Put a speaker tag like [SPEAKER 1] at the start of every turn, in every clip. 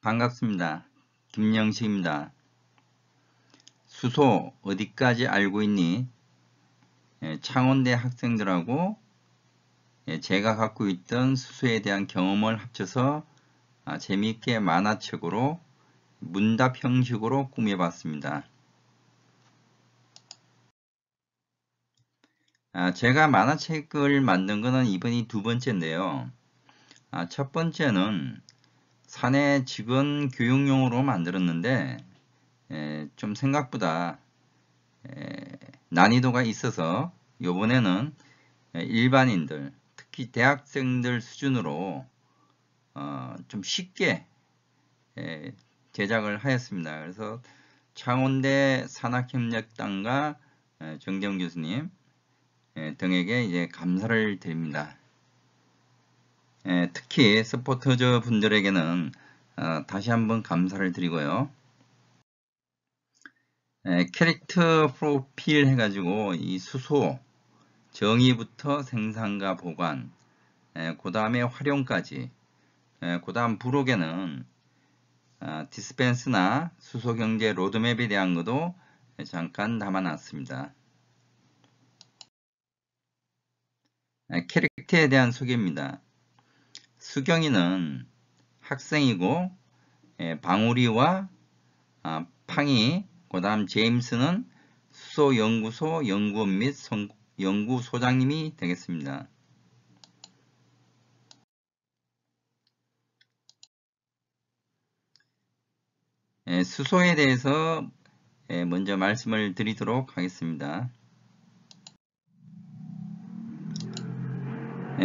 [SPEAKER 1] 반갑습니다. 김영식입니다. 수소 어디까지 알고 있니? 창원대 학생들하고 제가 갖고 있던 수소에 대한 경험을 합쳐서 재미있게 만화책으로 문답 형식으로 꾸며봤습니다. 제가 만화책을 만든 것은 이번이 두 번째인데요. 첫 번째는 사내 직원 교육용으로 만들었는데 좀 생각보다 난이도가 있어서 이번에는 일반인들, 특히 대학생들 수준으로 좀 쉽게 제작을 하였습니다. 그래서 창원대 산학협력단과 정재훈 교수님 등에게 이제 감사를 드립니다. 특히 서포터즈 분들에게는 다시 한번 감사를 드리고요. 캐릭터 프로필 해가지고 이 수소, 정의부터 생산과 보관, 그 다음에 활용까지, 그 다음 부록에는 디스펜스나 수소경제 로드맵에 대한 것도 잠깐 담아놨습니다. 캐릭터에 대한 소개입니다. 수경이는 학생이고 방울이와 팡이, 그 다음 제임스는 수소연구소 연구원 및 연구소장님이 되겠습니다. 수소에 대해서 먼저 말씀을 드리도록 하겠습니다.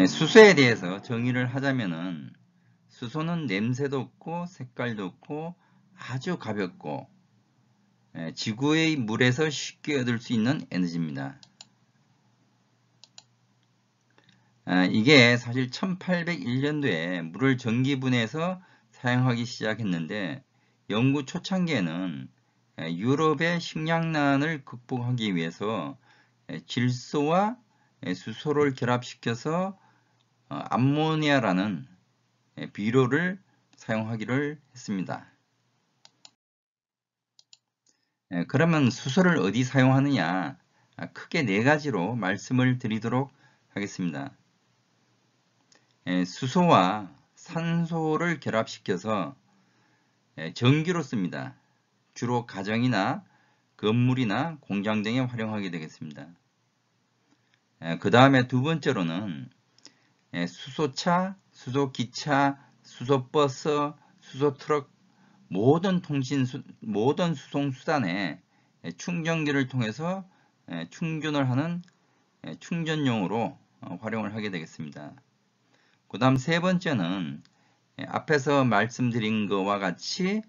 [SPEAKER 1] 수소에 대해서 정의를 하자면은 수소는 냄새도 없고 색깔도 없고 아주 가볍고 지구의 물에서 쉽게 얻을 수 있는 에너지입니다. 이게 사실 1801년도에 물을 전기분해해서 사용하기 시작했는데 연구 초창기에는 유럽의 식량난을 극복하기 위해서 질소와 수소를 결합시켜서 암모니아라는 비료를 사용하기를 했습니다. 그러면 수소를 어디 사용하느냐? 크게 네 가지로 말씀을 드리도록 하겠습니다. 수소와 산소를 결합시켜서 전기로 씁니다. 주로 가정이나 건물이나 공장 등에 활용하게 되겠습니다. 그 다음에 두 번째로는 수소차, 수소기차, 수소버스, 수소트럭 모든 수송수단에 충전기를 통해서 충전을 하는 충전용으로 활용을 하게 되겠습니다. 그 다음 세 번째는 앞에서 말씀드린 것과 같이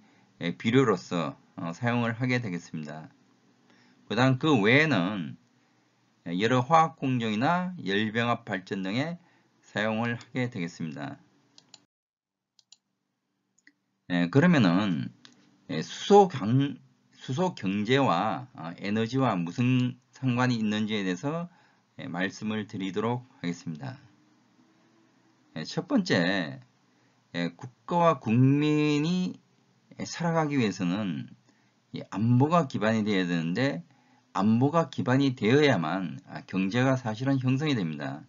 [SPEAKER 1] 비료로서 사용을 하게 되겠습니다. 그 다음 그 외에는 여러 화학공정이나 열병합 발전 등에 사용을 하게 되겠습니다. 그러면은 수소 경제와 에너지와 무슨 상관이 있는지에 대해서 말씀을 드리도록 하겠습니다. 첫 번째, 국가와 국민이 살아가기 위해서는 안보가 기반이 되어야 되는데 안보가 기반이 되어야만 경제가 사실은 형성이 됩니다.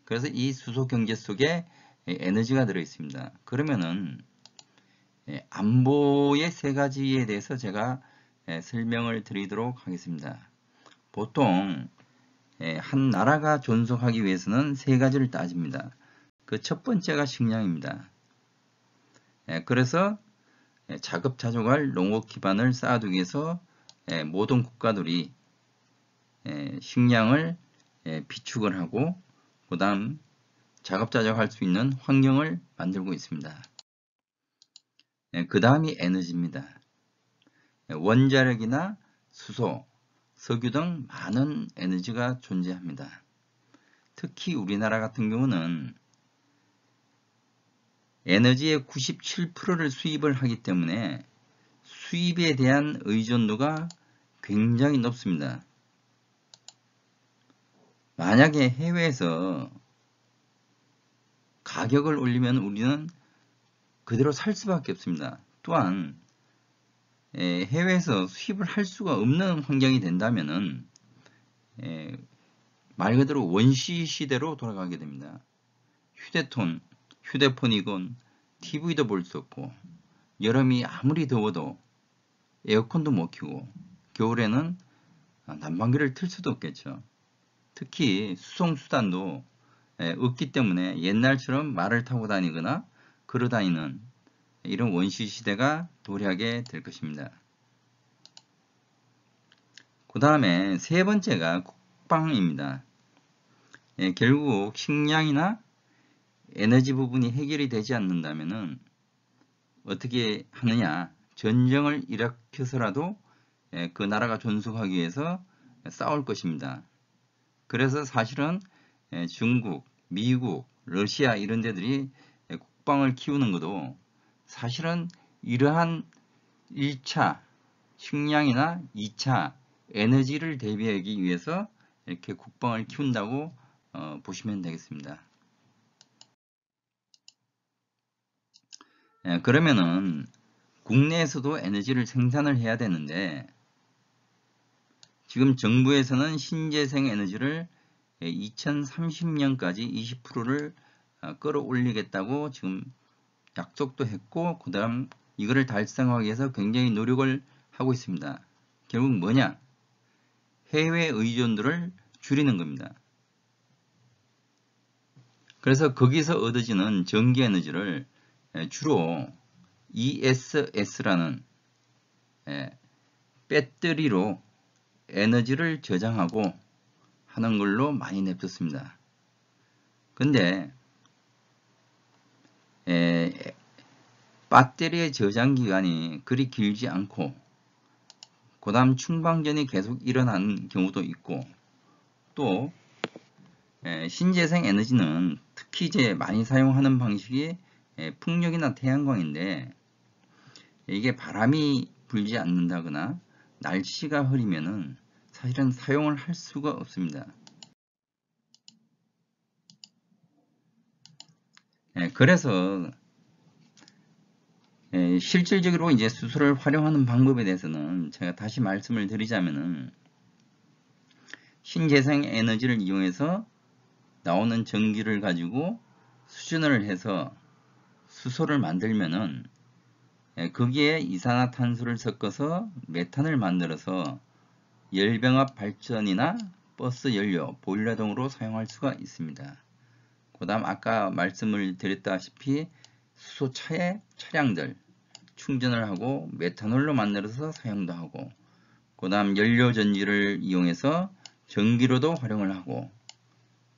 [SPEAKER 1] 그래서 이 수소 경제 속에 에너지가 들어 있습니다. 그러면은 안보의 세 가지에 대해서 제가 설명을 드리도록 하겠습니다. 보통 한 나라가 존속하기 위해서는 세 가지를 따집니다. 그 첫 번째가 식량입니다. 그래서 자급자족할 농업 기반을 쌓아두기 위해서 모든 국가들이 식량을 비축을 하고 그 다음 자급자족할 수 있는 환경을 만들고 있습니다. 그 다음이 에너지입니다. 원자력이나 수소, 석유 등 많은 에너지가 존재합니다. 특히 우리나라 같은 경우는 에너지의 97%를 수입을 하기 때문에 수입에 대한 의존도가 굉장히 높습니다. 만약에 해외에서 가격을 올리면 우리는 그대로 살 수밖에 없습니다. 또한 해외에서 수입을 할 수가 없는 환경이 된다면은 말 그대로 원시 시대로 돌아가게 됩니다. 휴대폰이건 TV도 볼 수 없고 여름이 아무리 더워도 에어컨도 못 켜고 겨울에는 난방기를 틀 수도 없겠죠. 특히 수송수단도 없기 때문에 옛날처럼 말을 타고 다니거나 걸어 다니는 이런 원시 시대가 도래하게 될 것입니다. 그 다음에 세 번째가 국방입니다. 결국 식량이나 에너지 부분이 해결이 되지 않는다면 어떻게 하느냐? 전쟁을 일으켜서라도 그 나라가 존속하기 위해서 싸울 것입니다. 그래서 사실은 중국, 미국, 러시아 이런 데들이 국방을 키우는 것도 사실은 이러한 1차 식량이나 2차 에너지를 대비하기 위해서 이렇게 국방을 키운다고 보시면 되겠습니다. 그러면은 국내에서도 에너지를 생산을 해야 되는데 지금 정부에서는 신재생 에너지를 2030년까지 20%를 끌어올리겠다고 지금 약속도 했고 그 다음 이거를 달성하기 위해서 굉장히 노력을 하고 있습니다. 결국 뭐냐? 해외 의존도를 줄이는 겁니다. 그래서 거기서 얻어지는 전기 에너지를 주로 ESS라는 배터리로 에너지를 저장하고 하는 걸로 많이 냅뒀습니다. 근데 배터리의 저장 기간이 그리 길지 않고 그 다음 충방전이 계속 일어나는 경우도 있고 또 신재생 에너지는 특히 이제 많이 사용하는 방식이 풍력이나 태양광인데 이게 바람이 불지 않는다거나 날씨가 흐리면은 사실은 사용을 할 수가 없습니다. 그래서 실질적으로 이제 수소를 활용하는 방법에 대해서는 제가 다시 말씀을 드리자면은 신재생 에너지를 이용해서 나오는 전기를 가지고 수전을 해서 수소를 만들면은 거기에 이산화탄소를 섞어서 메탄을 만들어서 열병합 발전이나 버스 연료, 보일러 등으로 사용할 수가 있습니다. 그 다음 아까 말씀을 드렸다시피 수소차의 차량들 충전을 하고 메탄올로 만들어서 사용도 하고 그 다음 연료전지를 이용해서 전기로도 활용을 하고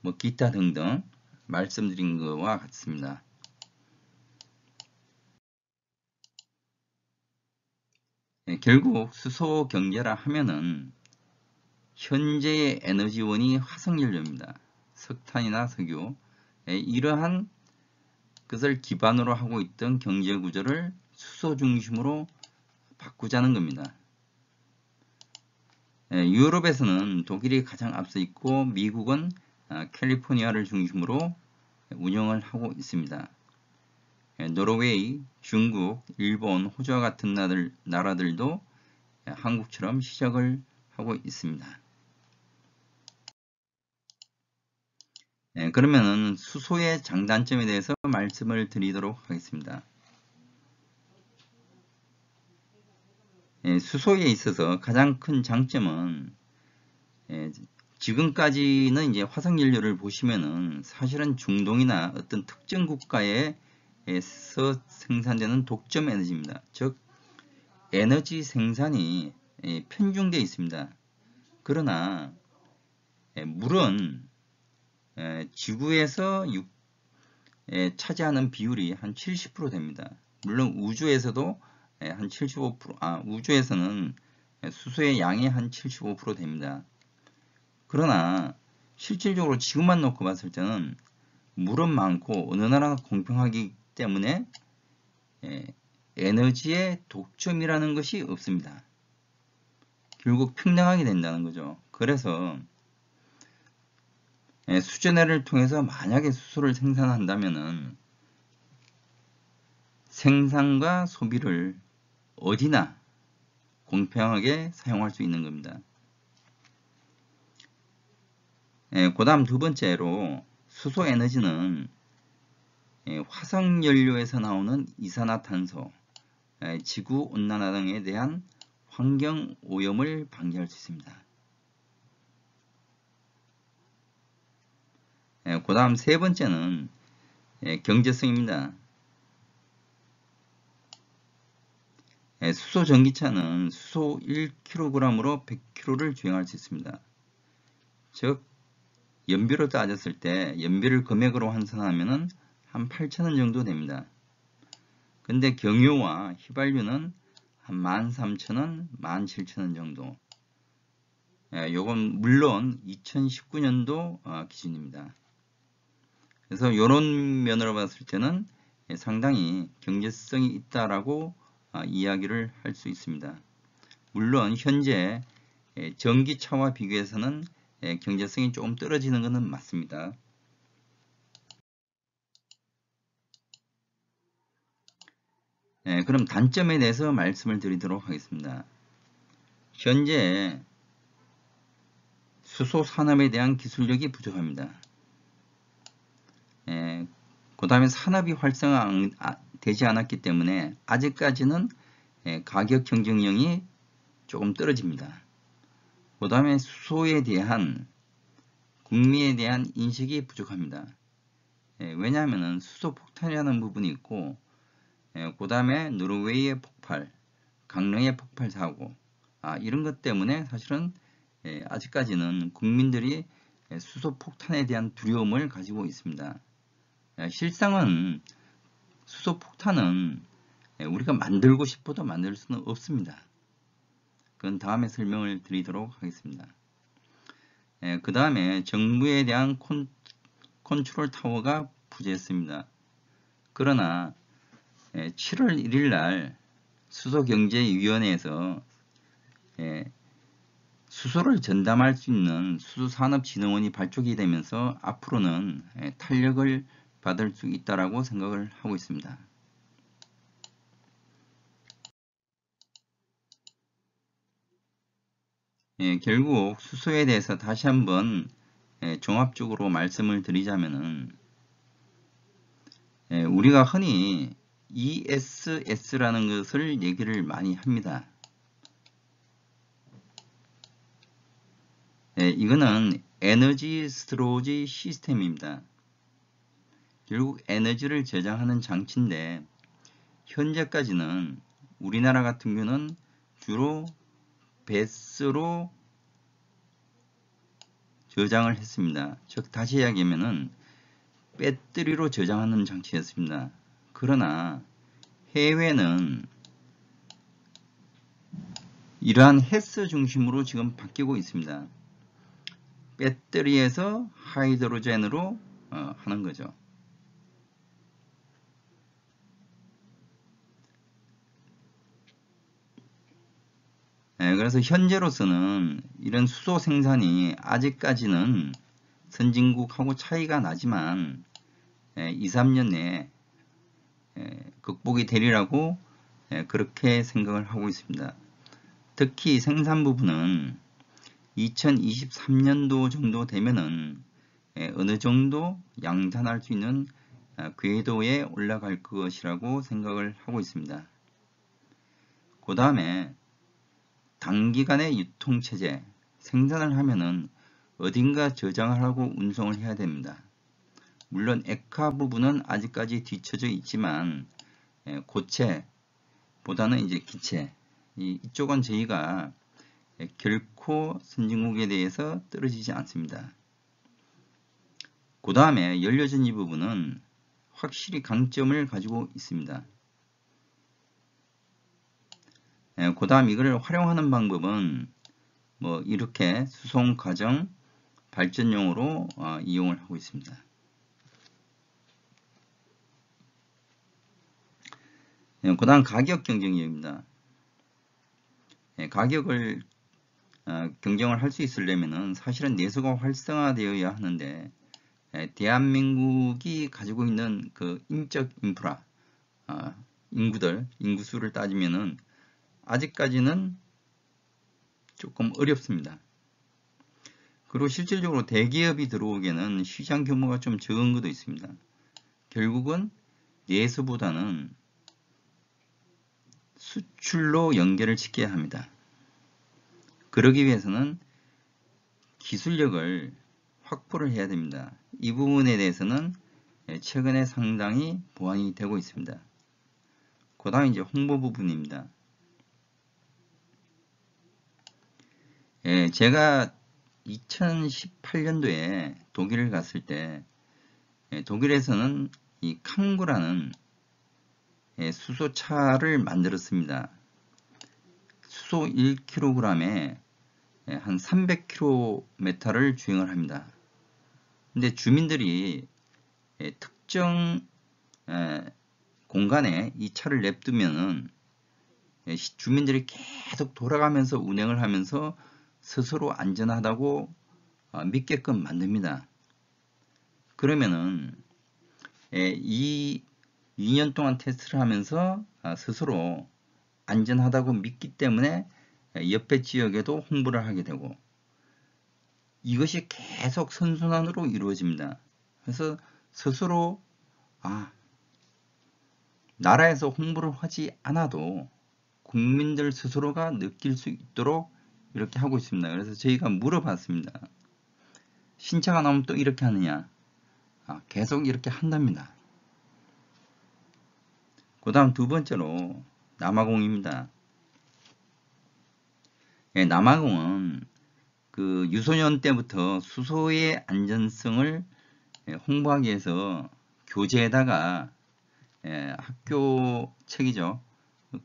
[SPEAKER 1] 뭐 기타 등등 말씀드린 것과 같습니다. 결국 수소 경제라 하면은 현재의 에너지원이 화석연료입니다. 석탄이나 석유 이러한 것을 기반으로 하고 있던 경제 구조를 수소 중심으로 바꾸자는 겁니다. 유럽에서는 독일이 가장 앞서 있고 미국은 캘리포니아를 중심으로 운영을 하고 있습니다. 노르웨이, 중국, 일본, 호주와 같은 나라들도 한국처럼 시작을 하고 있습니다. 그러면은 수소의 장단점에 대해서 말씀을 드리도록 하겠습니다. 수소에 있어서 가장 큰 장점은 지금까지는 이제 화석연료를 보시면은 사실은 중동이나 어떤 특정 국가에서 생산되는 독점 에너지입니다. 즉 에너지 생산이 편중되어 있습니다. 그러나 물은 지구에서 차지하는 비율이 한 70% 됩니다. 물론 우주에서도 한 75%, 우주에서는 수소의 양이 한 75% 됩니다. 그러나 실질적으로 지구만 놓고 봤을 때는 물은 많고 어느 나라가 공평하기 때문에 에너지의 독점이라는 것이 없습니다. 결국 평등하게 된다는 거죠. 그래서 수전해를 통해서 만약에 수소를 생산한다면은 생산과 소비를 어디나 공평하게 사용할 수 있는 겁니다. 그 다음 두 번째로 수소에너지는 화석연료에서 나오는 이산화탄소, 지구온난화 등에 대한 환경오염을 방지할 수 있습니다. 그 다음 세 번째는 경제성입니다. 수소 전기차는 수소 1kg으로 100km를 주행할 수 있습니다. 즉 연비로 따졌을 때 연비를 금액으로 환산하면 한 8,000원 정도 됩니다. 근데 경유와 휘발유는 한 13,000원, 17,000원 정도. 요건 물론 2019년도 기준입니다. 그래서 이런 면으로 봤을 때는 상당히 경제성이 있다라고 이야기를 할 수 있습니다. 물론 현재 전기차와 비교해서는 경제성이 조금 떨어지는 것은 맞습니다. 그럼 단점에 대해서 말씀을 드리도록 하겠습니다. 현재 수소 산업에 대한 기술력이 부족합니다. 그 다음에 산업이 활성화되지 않았기 때문에 아직까지는 가격 경쟁력이 조금 떨어집니다. 그 다음에 수소에 대한 국민에 대한 인식이 부족합니다. 왜냐하면 수소 폭탄이라는 부분이 있고 그 다음에 노르웨이의 폭발, 강릉의 폭발 사고 이런 것 때문에 사실은 아직까지는 국민들이 수소 폭탄에 대한 두려움을 가지고 있습니다. 실상은 수소 폭탄은 우리가 만들고 싶어도 만들 수는 없습니다. 그건 다음에 설명을 드리도록 하겠습니다. 그 다음에 정부에 대한 컨트롤 타워가 부재했습니다. 그러나 7월 1일 날 수소경제위원회에서 수소를 전담할 수 있는 수소산업진흥원이 발족이 되면서 앞으로는 탄력을 받을 수 있다라고 생각을 하고 있습니다. 결국 수소에 대해서 다시 한번 종합적으로 말씀을 드리자면은 우리가 흔히 ESS라는 것을 얘기를 많이 합니다. 이거는 에너지 스토리지 시스템입니다. 결국 에너지를 저장하는 장치인데 현재까지는 우리나라 같은 경우는 주로 배수로 저장을 했습니다. 즉 다시 이야기하면은 배터리로 저장하는 장치였습니다. 그러나 해외는 이러한 헬스 중심으로 지금 바뀌고 있습니다. 배터리에서 하이드로젠으로 하는 거죠. 그래서 현재로서는 이런 수소 생산이 아직까지는 선진국하고 차이가 나지만 2, 3년 내에 극복이 되리라고 그렇게 생각을 하고 있습니다. 특히 생산 부분은 2023년도 정도 되면은 어느 정도 양산할 수 있는 궤도에 올라갈 것이라고 생각을 하고 있습니다. 그 다음에 단기간의 유통체제, 생산을 하면은 어딘가 저장을 하고 운송을 해야 됩니다. 물론 액화 부분은 아직까지 뒤쳐져 있지만 고체보다는 이제 기체, 이쪽은 저희가 결코 선진국에 대해서 떨어지지 않습니다. 그 다음에 연료전지 부분은 확실히 강점을 가지고 있습니다. 그 다음 이걸 활용하는 방법은 뭐 이렇게 수송 과정 발전용으로 이용을 하고 있습니다. 그 다음 가격 경쟁력입니다. 가격을 경쟁을 할 수 있으려면 사실은 내수가 활성화되어야 하는데 대한민국이 가지고 있는 그 인적 인프라 인구수를 따지면은 아직까지는 조금 어렵습니다. 그리고 실질적으로 대기업이 들어오기에는 시장 규모가 좀 적은 것도 있습니다. 결국은 내수보다는 수출로 연결을 시켜야 합니다. 그러기 위해서는 기술력을 확보를 해야 됩니다. 이 부분에 대해서는 최근에 상당히 보완이 되고 있습니다. 그 다음 이제 홍보 부분입니다. 제가 2018년도에 독일을 갔을 때 독일에서는 이 캉구라는 수소차를 만들었습니다. 수소 1kg에 한 300km를 주행을 합니다. 근데 주민들이 특정 공간에 이 차를 냅두면은 주민들이 계속 돌아가면서 운행을 하면서 스스로 안전하다고 믿게끔 만듭니다. 그러면은 이 2년 동안 테스트를 하면서 스스로 안전하다고 믿기 때문에 옆에 지역에도 홍보를 하게 되고 이것이 계속 선순환으로 이루어집니다. 그래서 스스로 나라에서 홍보를 하지 않아도 국민들 스스로가 느낄 수 있도록 이렇게 하고 있습니다. 그래서 저희가 물어봤습니다. 신차가 나오면 또 이렇게 하느냐? 계속 이렇게 한답니다. 그 다음 두 번째로 남아공입니다. 남아공은 그 유소년 때부터 수소의 안전성을 홍보하기 위해서 교재에다가 학교 책이죠.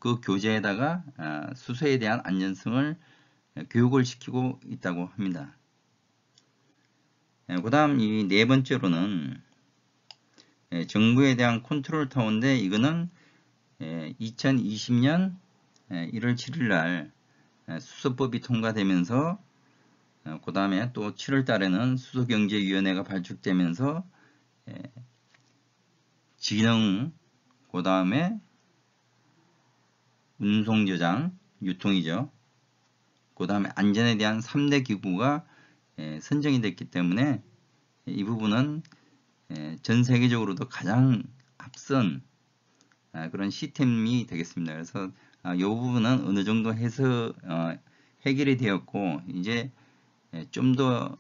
[SPEAKER 1] 그 교재에다가 수소에 대한 안전성을 교육을 시키고 있다고 합니다. 그 다음 이 네 번째로는 정부에 대한 컨트롤 타워인데 이거는 2020년 1월 7일 날 수소법이 통과되면서 그 다음에 또 7월 달에는 수소경제위원회가 발족되면서 진흥, 그 다음에 운송저장, 유통이죠. 그 다음에 안전에 대한 3대 기구가 선정이 됐기 때문에 이 부분은 전 세계적으로도 가장 앞선 그런 시스템이 되겠습니다. 그래서 이 부분은 어느 정도 해서 해결이 되었고 이제 좀 더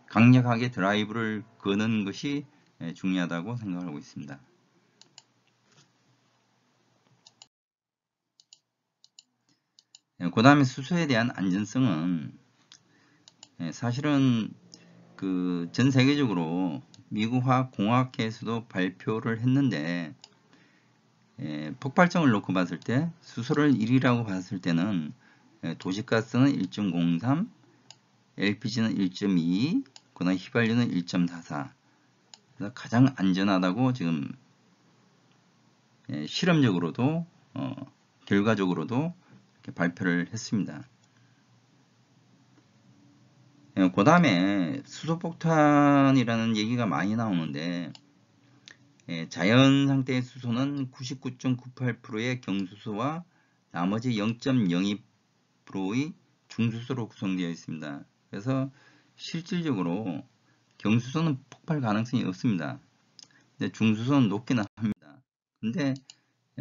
[SPEAKER 1] 강력하게 드라이브를 거는 것이 중요하다고 생각하고 있습니다. 그 다음에 수소에 대한 안전성은 사실은 그 전 세계적으로 미국 화학공학회에서도 발표를 했는데 폭발성을 놓고 봤을 때 수소를 1이라고 봤을 때는 도시가스는 1.03, LPG는 1.2, 그다음 휘발유는 1.44. 가장 안전하다고 지금 실험적으로도 결과적으로도 이렇게 발표를 했습니다. 그 다음에 수소폭탄이라는 얘기가 많이 나오는데 자연 상태의 수소는 99.98%의 경수소와 나머지 0.02%의 중수소로 구성되어 있습니다. 그래서 실질적으로 경수소는 폭발 가능성이 없습니다. 근데 중수소는 높기는 합니다. 근데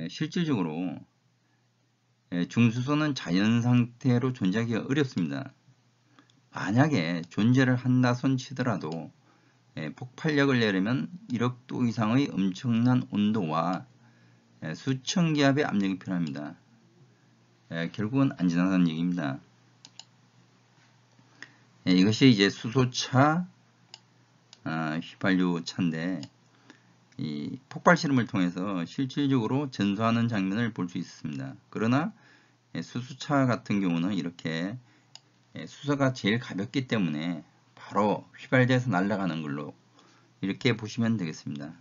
[SPEAKER 1] 실질적으로 중수소는 자연 상태로 존재하기 어렵습니다. 만약에 존재를 한다 손 치더라도 폭발력을 내려면 1억 도 이상의 엄청난 온도와 수천 기압의 압력이 필요합니다. 결국은 안전하다는 얘기입니다. 이것이 이제 수소차, 휘발유 차인데 이 폭발 실험을 통해서 실질적으로 전소하는 장면을 볼 수 있습니다. 그러나 수소차 같은 경우는 이렇게 수소가 제일 가볍기 때문에 바로 휘발돼서 날아가는 걸로 이렇게 보시면 되겠습니다.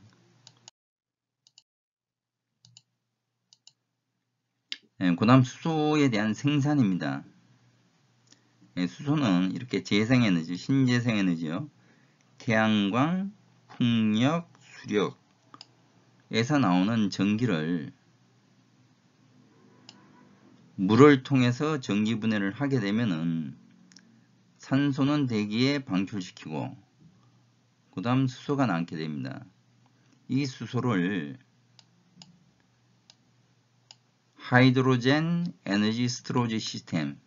[SPEAKER 1] 그 다음 수소에 대한 생산입니다. 수소는 이렇게 재생에너지, 신재생에너지요. 태양광, 풍력, 수력, 에서 나오는 전기를 물을 통해서 전기 분해를 하게 되면은 산소는 대기에 방출시키고 그 다음 수소가 남게 됩니다. 이 수소를 하이드로젠 에너지 스토리지 시스템,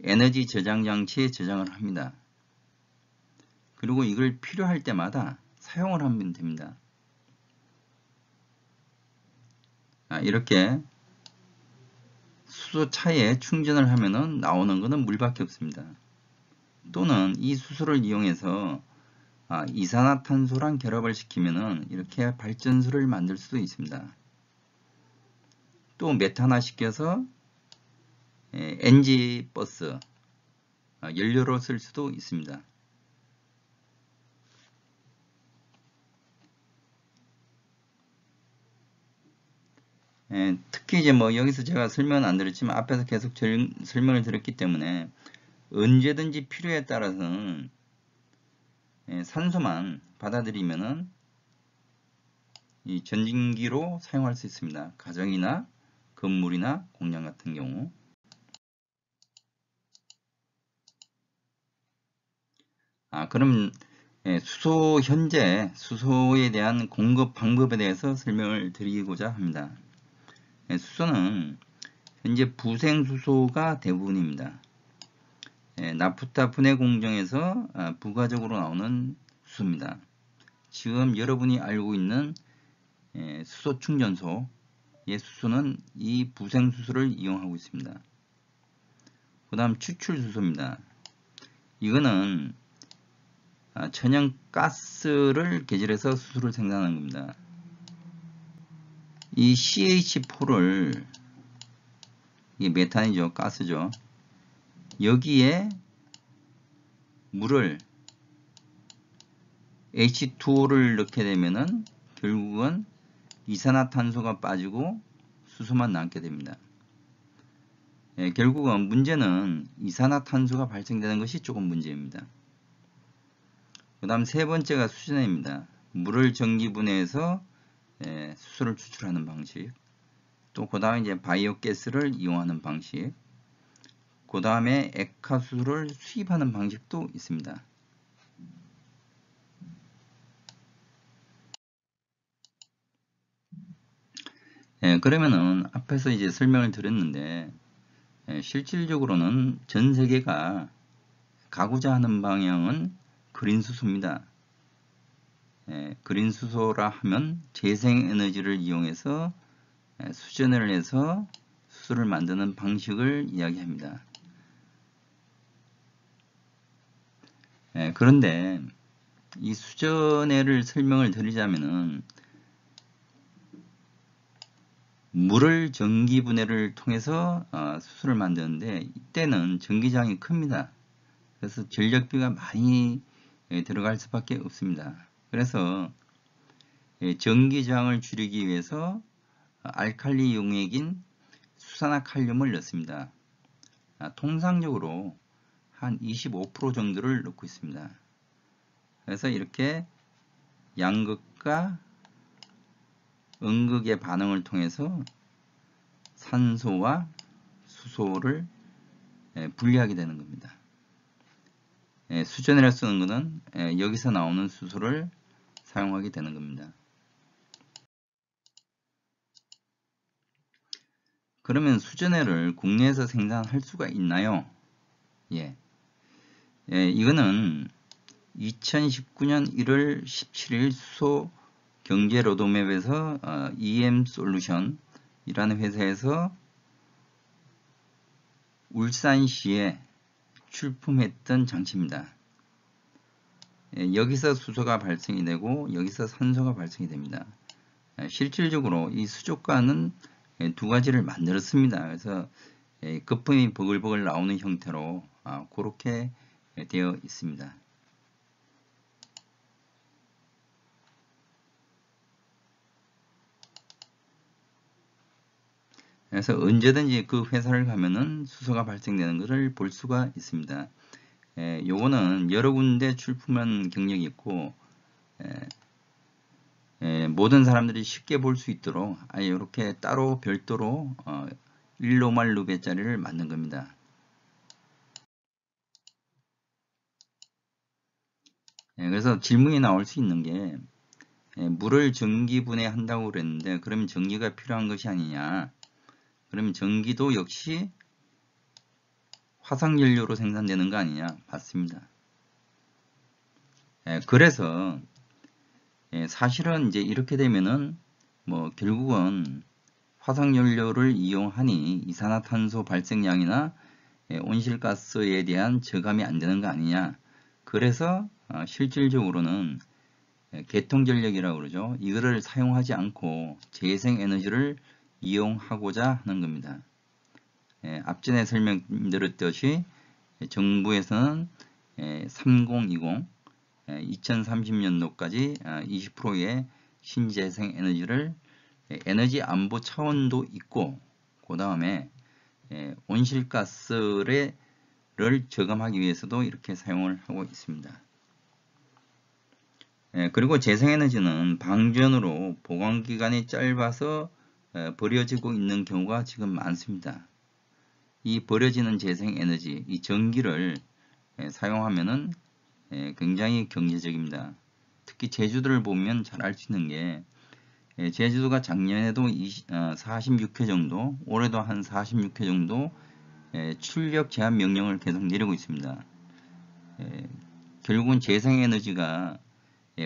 [SPEAKER 1] 에너지 저장 장치에 저장을 합니다. 그리고 이걸 필요할 때마다 사용을 하면 됩니다. 이렇게 수소차에 충전을 하면은 나오는 것은 물밖에 없습니다. 또는 이 수소를 이용해서 이산화탄소랑 결합을 시키면은 이렇게 발전소를 만들 수도 있습니다. 또 메탄화 시켜서 NG 버스 연료로 쓸 수도 있습니다. 특히 이제 뭐 여기서 제가 설명은 안 드렸지만 앞에서 계속 설명을 드렸기 때문에 언제든지 필요에 따라서는 산소만 받아들이면은 이 전진기로 사용할 수 있습니다. 가정이나 건물이나 공장 같은 경우. 그럼 현재 수소에 대한 공급 방법에 대해서 설명을 드리고자 합니다. 수소는 현재 부생수소가 대부분입니다. 나프타 분해 공정에서 부가적으로 나오는 수소입니다. 지금 여러분이 알고 있는 수소 충전소의 수소는 이 부생수소를 이용하고 있습니다. 그 다음 추출수소입니다. 이거는 천연가스를 개질해서 수소를 생산하는 겁니다. 이 CH4를 이게 메탄이죠. 가스죠. 여기에 물을 H2O를 넣게 되면은 결국은 이산화탄소가 빠지고 수소만 남게 됩니다. 결국은 문제는 이산화탄소가 발생되는 것이 조금 문제입니다. 그 다음 세 번째가 수전해입니다. 물을 전기분해해서 수소를 추출하는 방식. 또 그 다음에 이제 바이오가스를 이용하는 방식. 그 다음에 액화수소를 수입하는 방식도 있습니다. 그러면은 앞에서 이제 설명을 드렸는데 실질적으로는 전 세계가 가고자 하는 방향은 그린 수소입니다. 그린 수소라 하면 재생에너지를 이용해서 수전을 해서 수소를 만드는 방식을 이야기합니다. 그런데 이 수전해를 설명을 드리자면은 물을 전기분해를 통해서 수소를 만드는데 이때는 전기장이 큽니다. 그래서 전력비가 많이 들어갈 수밖에 없습니다. 그래서 전기저항을 줄이기 위해서 알칼리 용액인 수산화칼륨을 넣습니다. 통상적으로 한 25% 정도를 넣고 있습니다. 그래서 이렇게 양극과 음극의 반응을 통해서 산소와 수소를 분리하게 되는 겁니다. 수전해를 쓰는 것은 여기서 나오는 수소를 사용하게 되는 겁니다. 그러면 수전해를 국내에서 생산할 수가 있나요? 이거는 2019년 1월 17일 수소 경제 로드맵에서 EM 솔루션이라는 회사에서 울산시에 출품했던 장치입니다. 여기서 수소가 발생이 되고 여기서 산소가 발생이 됩니다. 실질적으로 이 수족관은 두 가지를 만들었습니다. 그래서 거품이 버글버글 나오는 형태로 그렇게 되어 있습니다. 그래서 언제든지 그 회사를 가면은 수소가 발생되는 것을 볼 수가 있습니다. 요거는 여러 군데 출품한 경력이 있고 모든 사람들이 쉽게 볼 수 있도록 이렇게 따로 별도로 1노말 루베짜리를 만든 겁니다. 그래서 질문이 나올 수 있는 게 물을 전기분해한다고 그랬는데 그러면 전기가 필요한 것이 아니냐. 그러면 전기도 역시 화석연료로 생산되는 거 아니냐. 맞습니다. 그래서 사실은 이제 이렇게 되면은 뭐 결국은 화석연료를 이용하니 이산화탄소 발생량이나 온실가스에 대한 저감이 안 되는 거 아니냐. 그래서 실질적으로는 개통전력이라고 그러죠. 이거를 사용하지 않고 재생에너지를 이용하고자 하는 겁니다. 앞전에 설명드렸듯이 정부에서는 3020, 2030년도까지 20%의 신재생에너지를 에너지 안보 차원도 있고 그 다음에 온실가스를 저감하기 위해서도 이렇게 사용을 하고 있습니다. 그리고 재생에너지는 방전으로 보관기간이 짧아서 버려지고 있는 경우가 지금 많습니다. 이 버려지는 재생에너지, 이 전기를 사용하면은 굉장히 경제적입니다. 특히 제주도를 보면 잘 알 수 있는 게 제주도가 작년에도 46회 정도, 올해도 한 46회 정도 출력 제한 명령을 계속 내리고 있습니다. 결국은 재생에너지가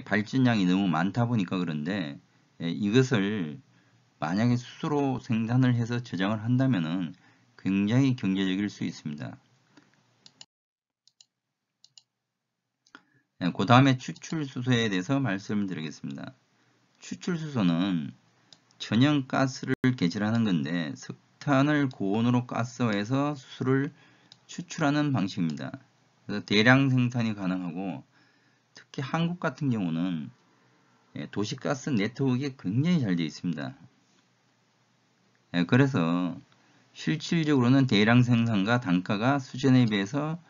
[SPEAKER 1] 발전량이 너무 많다 보니까 그런데 이것을 만약에 스스로 생산을 해서 저장을 한다면은 굉장히 경제적일 수 있습니다. 그 다음에 추출수소에 대해서 말씀드리겠습니다. 추출수소는 천연가스를 개발하는 건데 석탄을 고온으로 가스화해서 수소를 추출하는 방식입니다. 그래서 대량 생산이 가능하고 특히 한국 같은 경우는 도시가스 네트워크가 굉장히 잘 되어 있습니다. 그래서 실질적으로는 대량 생산과 단가가 수준에 비해서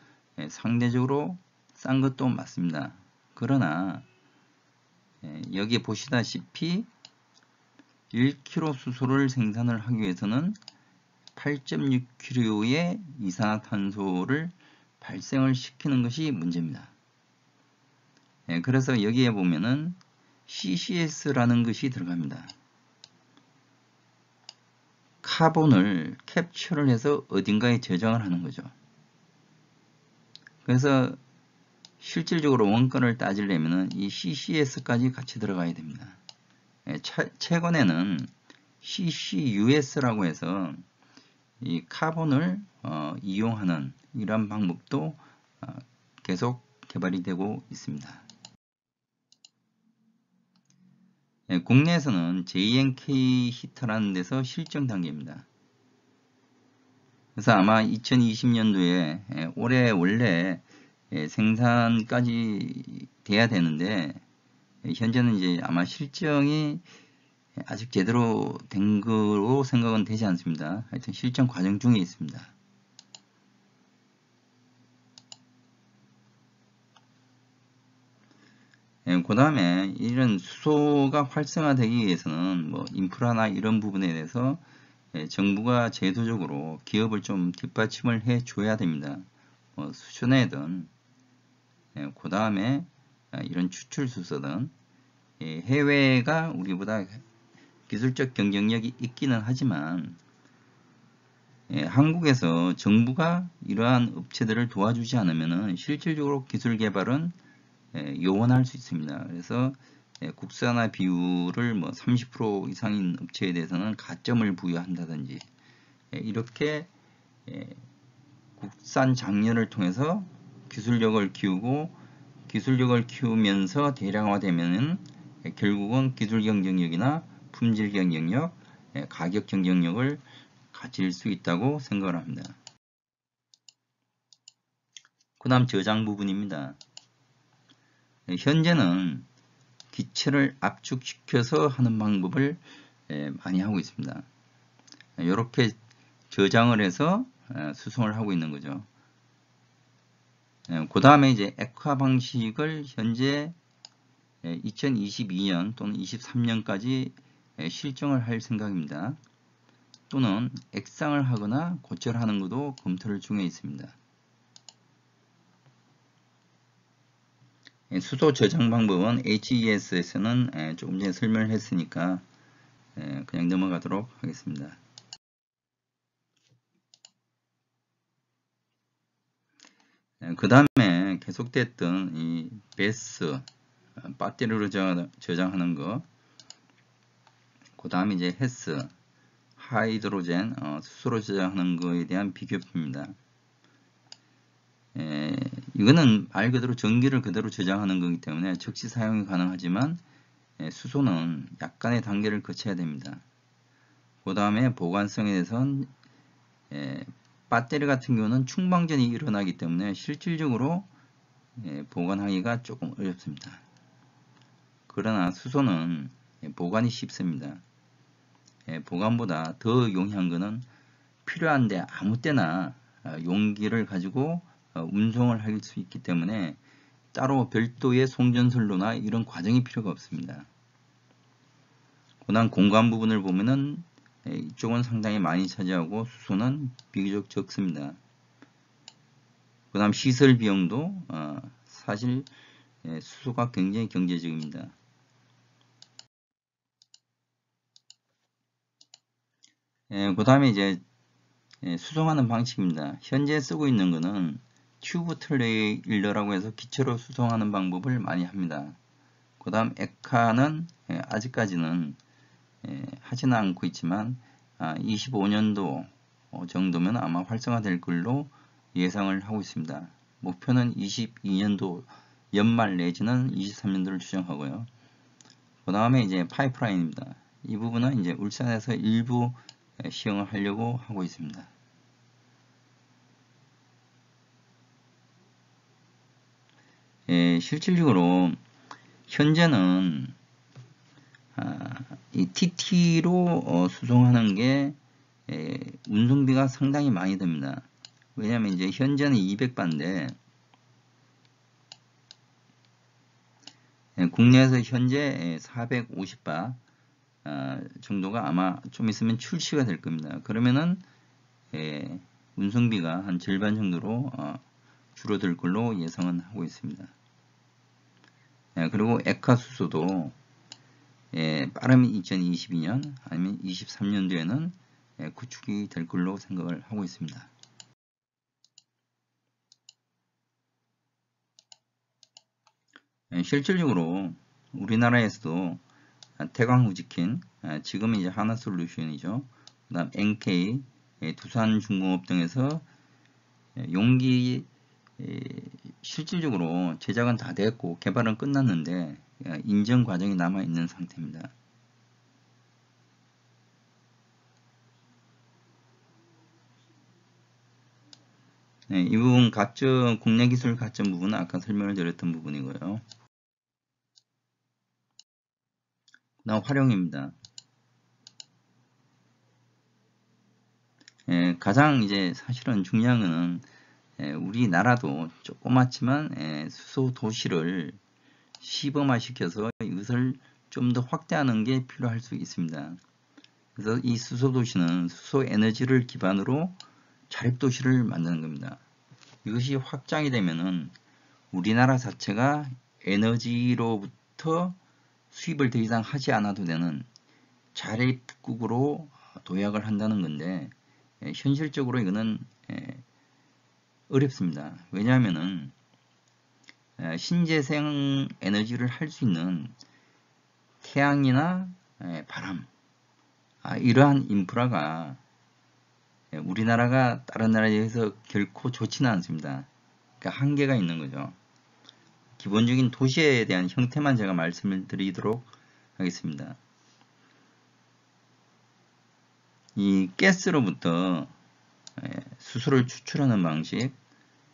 [SPEAKER 1] 상대적으로 싼 것도 맞습니다. 그러나 여기 보시다시피 1kg 수소를 생산을 하기 위해서는 8.6kg의 이산화탄소를 발생을 시키는 것이 문제입니다. 그래서 여기에 보면은 CCS라는 것이 들어갑니다. 카본을 캡처를 해서 어딘가에 저장을 하는 거죠. 그래서 실질적으로 원가를 따지려면 이 CCS까지 같이 들어가야 됩니다. 최근에는 CCUS라고 해서 이 카본을 이용하는 이런 방법도 계속 개발이 되고 있습니다. 국내에서는 JNK 히터라는 데서 실증 단계입니다. 그래서 아마 2020년도에 올해 원래 생산까지 돼야 되는데 현재는 이제 아마 실증이 아직 제대로 된 거로 생각은 되지 않습니다. 하여튼 실증 과정 중에 있습니다. 그 다음에 이런 수소가 활성화되기 위해서는 뭐 인프라나 이런 부분에 대해서 정부가 제도적으로 기업을 좀 뒷받침을 해 줘야 됩니다. 수준에든 그 다음에 이런 추출수소든 해외가 우리보다 기술적 경쟁력이 있기는 하지만 한국에서 정부가 이러한 업체들을 도와주지 않으면 실질적으로 기술 개발은 요원할 수 있습니다. 그래서 국산화 비율을 뭐 30% 이상인 업체에 대해서는 가점을 부여한다든지 이렇게 국산 장려를 통해서 기술력을 키우고 기술력을 키우면서 대량화되면 결국은 기술 경쟁력이나 품질 경쟁력, 가격 경쟁력을 가질 수 있다고 생각을 합니다. 그 다음 저장 부분입니다. 현재는 기체를 압축시켜서 하는 방법을 많이 하고 있습니다. 이렇게 저장을 해서 수송을 하고 있는 거죠. 그 다음에 이제 액화 방식을 현재 2022년 또는 23년까지 실정을 할 생각입니다. 또는 액상을 하거나 고철하는 것도 검토를 중에 있습니다. 수소 저장 방법은 HES에서는 조금 전에 설명을 했으니까 그냥 넘어가도록 하겠습니다. 그 다음에 계속됐던 이 베스, 배터리로 저장하는 거, 그 다음에 이제 헤스, 하이드로젠, 수소로 저장하는 거에 대한 비교표입니다. 이거는 말 그대로 전기를 그대로 저장하는 거기 때문에 즉시 사용이 가능하지만 수소는 약간의 단계를 거쳐야 됩니다. 그 다음에 보관성에 대해서는 배터리 같은 경우는 충방전이 일어나기 때문에 실질적으로 보관하기가 조금 어렵습니다. 그러나 수소는 보관이 쉽습니다. 보관보다 더 용이한 것은 필요한데 아무 때나 용기를 가지고 운송을 할 수 있기 때문에 따로 별도의 송전선로나 이런 과정이 필요가 없습니다. 그다음 공간 부분을 보면은 이쪽은 상당히 많이 차지하고 수소는 비교적 적습니다. 그 다음 시설 비용도 사실 수소가 굉장히 경제적입니다. 그 다음에 이제 수송하는 방식입니다. 현재 쓰고 있는 것은 튜브 트레일러라고 해서 기체로 수송하는 방법을 많이 합니다. 그 다음 에카는 아직까지는 하지는 않고 있지만 25년도 정도면 아마 활성화될 걸로 예상을 하고 있습니다. 목표는 22년도 연말 내지는 23년도를 추정하고요. 그 다음에 이제 파이프라인입니다. 이 부분은 이제 울산에서 일부 시행을 하려고 하고 있습니다. 실질적으로 현재는 이 TT로 수송하는 게 운송비가 상당히 많이 듭니다. 왜냐하면 이제 현재는 200바인데 국내에서 현재 450바 정도가 아마 좀 있으면 출시가 될 겁니다. 그러면은 운송비가 한 절반 정도로 줄어들 걸로 예상은 하고 있습니다. 그리고 에카수소도 빠르면 2022년 아니면 23년도에는 구축이 될 걸로 생각을 하고 있습니다. 실질적으로 우리나라에서도 태광후지킨, 지금은 이제 하나솔루션이죠. 그 다음 NK, 두산중공업 등에서 용기 실질적으로 제작은 다 됐고 개발은 끝났는데 인증 과정이 남아 있는 상태입니다. 이 부분 가점, 국내 기술 가점 부분은 아까 설명을 드렸던 부분이고요. 그다음 활용입니다. 가장 이제 사실은 중요한 것은 우리나라도 조그맣지만 수소 도시를 시범화시켜서 이것을 좀 더 확대하는 게 필요할 수 있습니다. 그래서 이 수소 도시는 수소 에너지를 기반으로 자립 도시를 만드는 겁니다. 이것이 확장이 되면은 우리나라 자체가 에너지로부터 수입을 더 이상 하지 않아도 되는 자립국으로 도약을 한다는 건데 현실적으로 이거는 어렵습니다. 왜냐하면은 신재생 에너지를 할 수 있는 태양이나 바람 이러한 인프라가 우리나라가 다른 나라에 비해서 결코 좋지는 않습니다. 그러니까 한계가 있는 거죠. 기본적인 도시에 대한 형태만 제가 말씀을 드리도록 하겠습니다. 이 가스로부터 수소를 추출하는 방식,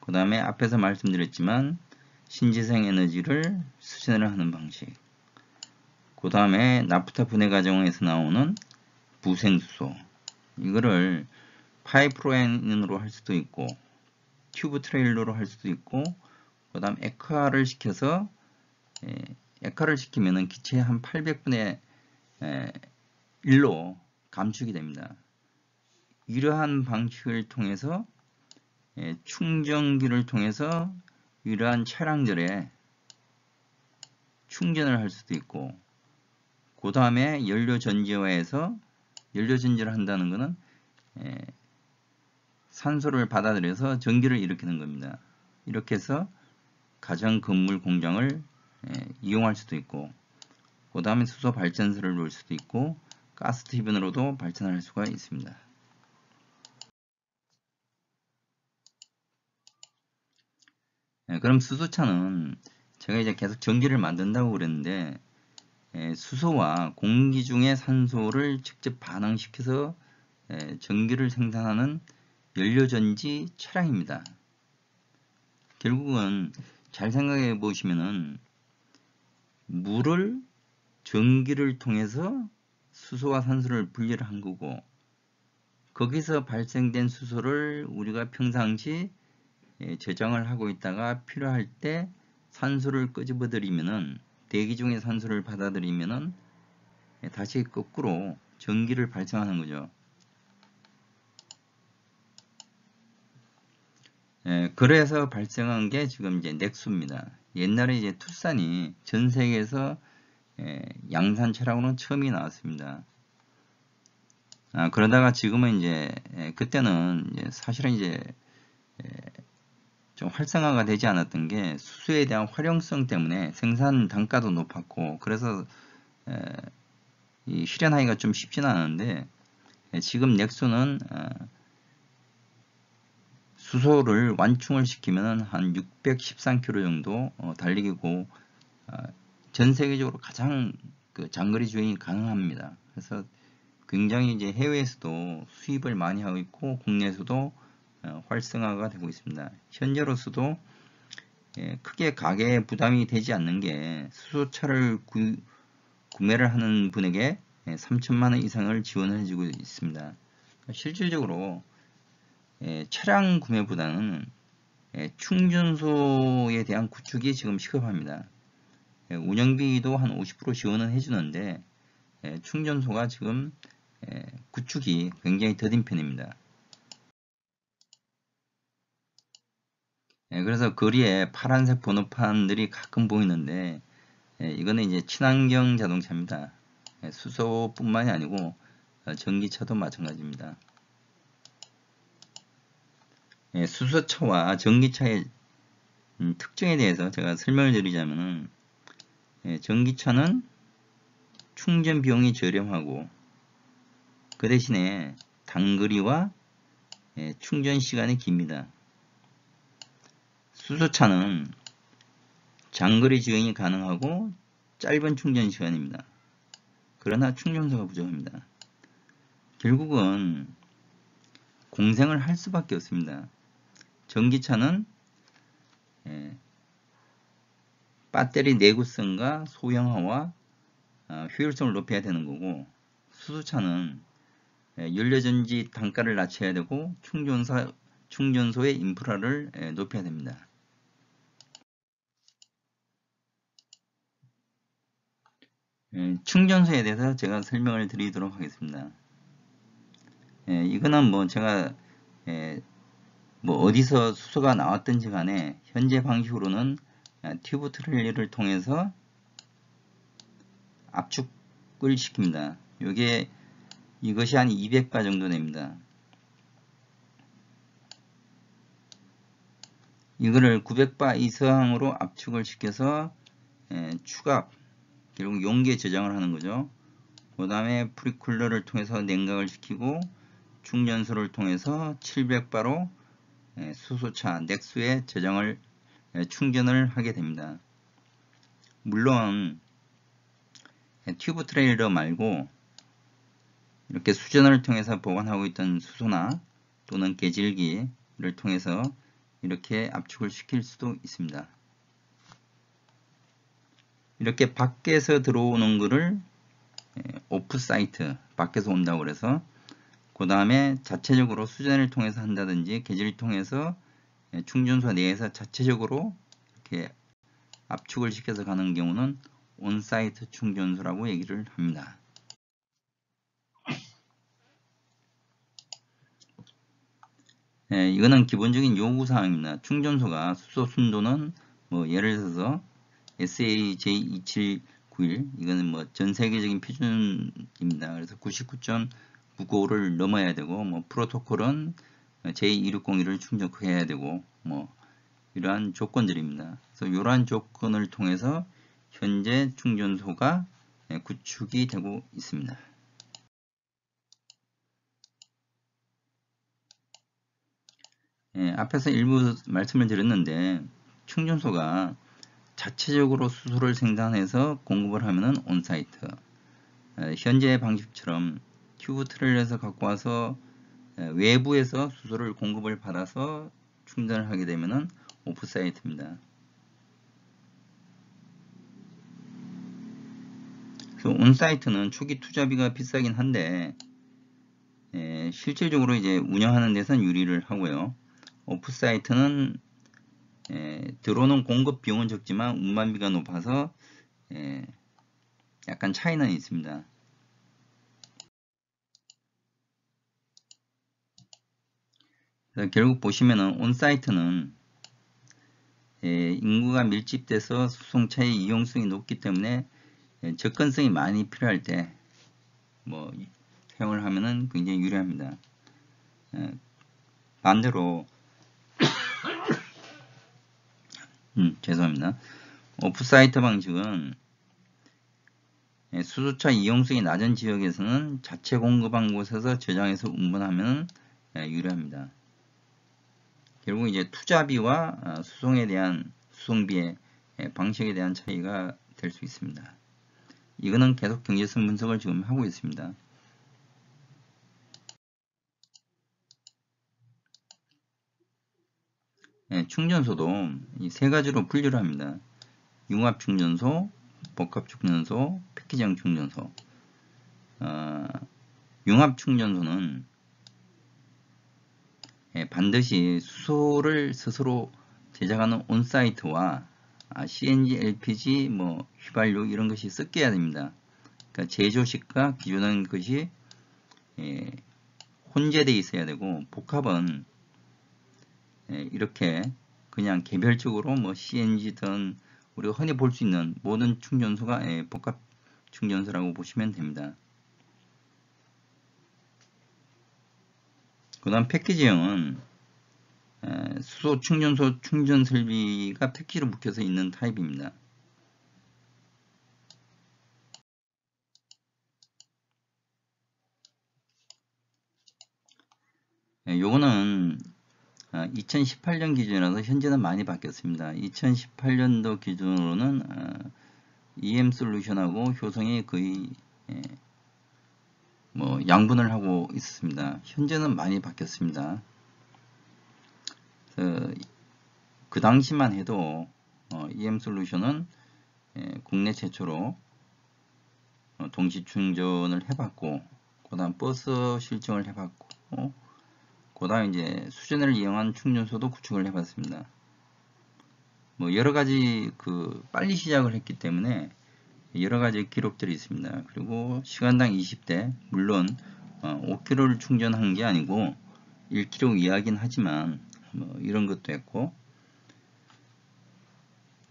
[SPEAKER 1] 그 다음에 앞에서 말씀드렸지만 신재생 에너지를 수신을 하는 방식, 그 다음에 나프타 분해 과정에서 나오는 부생수소, 이거를 파이프라인으로 할 수도 있고 튜브 트레일러로 할 수도 있고 그 다음 액화를 시켜서 액화를 시키면은 기체의 한 800분의 1로 감축이 됩니다. 이러한 방식을 통해서 충전기를 통해서 이러한 차량들의 충전을 할 수도 있고, 그 다음에 연료전지화해서 연료전지를 한다는 것은 산소를 받아들여서 전기를 일으키는 겁니다. 이렇게 해서 가정, 건물, 공장을 이용할 수도 있고, 그 다음에 수소 발전소를 놓을 수도 있고, 가스 터빈으로도 발전할 수가 있습니다. 그럼 수소차는 제가 이제 계속 전기를 만든다고 그랬는데, 수소와 공기 중의 산소를 직접 반응시켜서 전기를 생산하는 연료전지 차량입니다. 결국은 잘 생각해 보시면은 물을 전기를 통해서 수소와 산소를 분리를 한 거고, 거기서 발생된 수소를 우리가 평상시 저장을 하고 있다가 필요할 때 산소를 끄집어 들이면은, 대기 중의 산소를 받아들이면은 다시 거꾸로 전기를 발생하는 거죠. 그래서 발생한 게 지금 이제 넥소입니다. 옛날에 이제 투싼이 전 세계에서 양산 차량으로는 처음이 나왔습니다. 그러다가 지금은 이제 그때는 사실은 이제 좀 활성화가 되지 않았던 게 수소에 대한 활용성 때문에 생산 단가도 높았고, 그래서 이 실현하기가 좀 쉽지는 않은데, 지금 넥소는 수소를 완충을 시키면 한 613km 정도 달리기고, 전 세계적으로 가장 그 장거리 주행이 가능합니다. 그래서 굉장히 이제 해외에서도 수입을 많이 하고 있고, 국내에서도 활성화가 되고 있습니다. 현재로서도 크게 가계에 부담이 되지 않는 게, 수소차를 구매를 하는 분에게 3천만 원 이상을 지원해 주고 있습니다. 실질적으로 차량 구매보다는 충전소에 대한 구축이 지금 시급합니다. 운영비도 한 50% 지원은 해주는데, 충전소가 지금 구축이 굉장히 더딘 편입니다. 그래서 거리에 파란색 번호판들이 가끔 보이는데, 이거는 이제 친환경 자동차입니다. 수소뿐만이 아니고 전기차도 마찬가지입니다. 수소차와 전기차의 특징에 대해서 제가 설명을 드리자면은, 전기차는 충전 비용이 저렴하고, 그 대신에 단거리와 충전 시간이 깁니다. 수소차는 장거리 주행이 가능하고 짧은 충전 시간입니다. 그러나 충전소가 부족합니다. 결국은 공생을 할 수밖에 없습니다. 전기차는 배터리 내구성과 소형화와 효율성을 높여야 되는 거고, 수소차는 연료전지 단가를 낮춰야 되고, 충전소의 인프라를 높여야 됩니다. 충전소에 대해서 제가 설명을 드리도록 하겠습니다. 이거는 뭐 제가 뭐 어디서 수소가 나왔든지 간에 현재 방식으로는 튜브 트레일러를 통해서 압축을 시킵니다. 이것이 한 200바 정도 됩니다. 이거를 900바 이상으로 압축을 시켜서 추가, 결국 용기에 저장을 하는 거죠. 그 다음에 프리쿨러를 통해서 냉각을 시키고, 충전소를 통해서 700바로 수소차 넥소에 충전을 하게 됩니다. 물론 튜브 트레일러 말고 이렇게 수전을 통해서 보관하고 있던 수소나 또는 계질기를 통해서 이렇게 압축을 시킬 수도 있습니다. 이렇게 밖에서 들어오는 거를 오프사이트, 밖에서 온다고 그래서, 그 다음에 자체적으로 수전을 통해서 한다든지 계질을 통해서 충전소 내에서 자체적으로 이렇게 압축을 시켜서 가는 경우는 온사이트 충전소라고 얘기를 합니다. 이거는 기본적인 요구사항입니다. 충전소가 수소 순도는 뭐 예를 들어서 SAJ2791 이거는 뭐 전 세계적인 표준입니다. 그래서 99.995를 넘어야 되고 뭐 프로토콜은 J2601을 충족해야 되고 뭐 이러한 조건들입니다. 그래서 이러한 조건을 통해서 현재 충전소가 구축이 되고 있습니다. 앞에서 일부 말씀을 드렸는데 충전소가 자체적으로 수소를 생산해서 공급을 하면은 온사이트, 현재의 방식처럼 튜브 트레일에서 갖고 와서 외부에서 수소를 공급을 받아서 충전을 하게 되면은 오프사이트입니다. 그래서 온사이트는 초기 투자비가 비싸긴 한데 실질적으로 이제 운영하는 데선 유리를 하고요. 오프사이트는 들어오는 공급 비용은 적지만 운반비가 높아서 약간 차이는 있습니다. 그래서 결국 보시면은 온사이트는 인구가 밀집돼서 수송차의 이용성이 높기 때문에 접근성이 많이 필요할 때 뭐 사용을 하면은 굉장히 유리합니다. 반대로 죄송합니다. 오프사이트 방식은 수소차 이용성이 낮은 지역에서는 자체 공급한 곳에서 저장해서 운반하면 유리합니다. 결국 이제 투자비와 수송에 대한 수송비의 방식에 대한 차이가 될 수 있습니다. 이거는 계속 경제성 분석을 지금 하고 있습니다. 충전소도 이 세 가지로 분류를 합니다. 융합 충전소, 복합 충전소, 패키지형 충전소. 융합 충전소는 반드시 수소를 스스로 제작하는 온사이트와 CNG, LPG, 뭐 휘발유 이런 것이 섞여야 됩니다. 그러니까 제조식과 기존한 것이 혼재되어 있어야 되고, 복합은 이렇게 그냥 개별적으로 뭐 CNG든 우리가 흔히 볼 수 있는 모든 충전소가 복합 충전소라고 보시면 됩니다. 그 다음 패키지형은 수소 충전소 충전 설비가 패키지로 묶여서 있는 타입입니다. 요거는 2018년 기준이라서 현재는 많이 바뀌었습니다. 2018년도 기준으로는 EM 솔루션하고 효성이 거의 뭐 양분을 하고 있습니다. 현재는 많이 바뀌었습니다. 그 당시만 해도 EM 솔루션은 국내 최초로 동시 충전을 해봤고, 그 다음 버스 실증을 해봤고, 그 다음 이제 수전을 이용한 충전소도 구축을 해봤습니다. 뭐 여러가지 빨리 시작을 했기 때문에 여러가지 기록들이 있습니다. 그리고 시간당 20대, 물론 5km를 충전한 게 아니고 1km 이하긴 하지만 뭐 이런 것도 했고,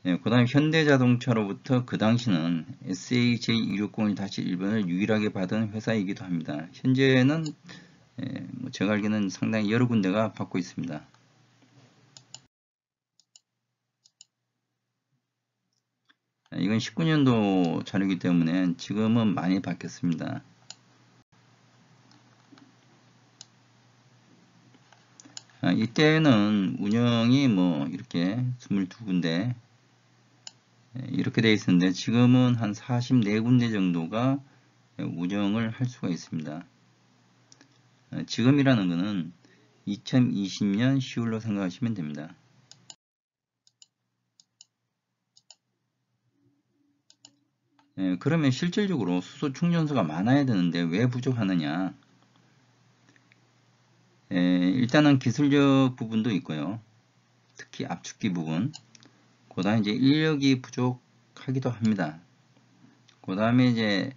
[SPEAKER 1] 그 다음 현대자동차로부터 그 당시는 SAJ260을 다시 일본을 유일하게 받은 회사이기도 합니다. 현재는 뭐 제가 알기로는 상당히 여러 군데가 받고 있습니다. 이건 19년도 자료이기 때문에 지금은 많이 바뀌었습니다. 이때는 운영이 뭐 이렇게 22군데 이렇게 되어 있었는데 지금은 한 44군데 정도가 운영을 할 수가 있습니다. 지금이라는 것은 2020년 10월로 생각하시면 됩니다. 그러면 실질적으로 수소 충전소가 많아야 되는데 왜 부족하느냐? 일단은 기술적 부분도 있고요. 특히 압축기 부분. 그 다음 이제 인력이 부족하기도 합니다. 그 다음에 이제